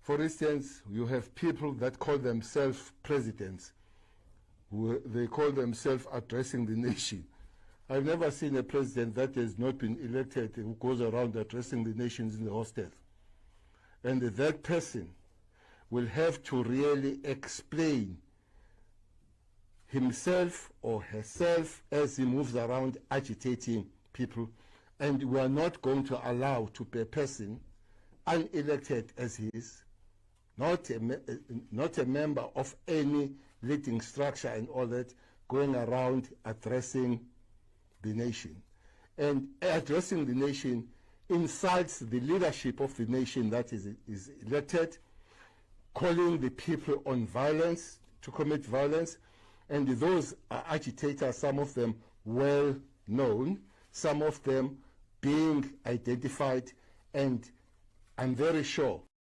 For instance, you have people that call themselves presidents. They call themselves addressing the nation. I've never seen a president that has not been elected who goes around addressing the nations in the hostels. And that person will have to really explain himself or herself as he moves around agitating people. And we are not going to allow a person unelected as he is, not a member of any leading structure and all that, going around addressing the nation. And addressing the nation insults the leadership of the nation that is elected, calling the people on violence, to commit violence. And those are agitators, some of them well known, some of them being identified, and I'm very sure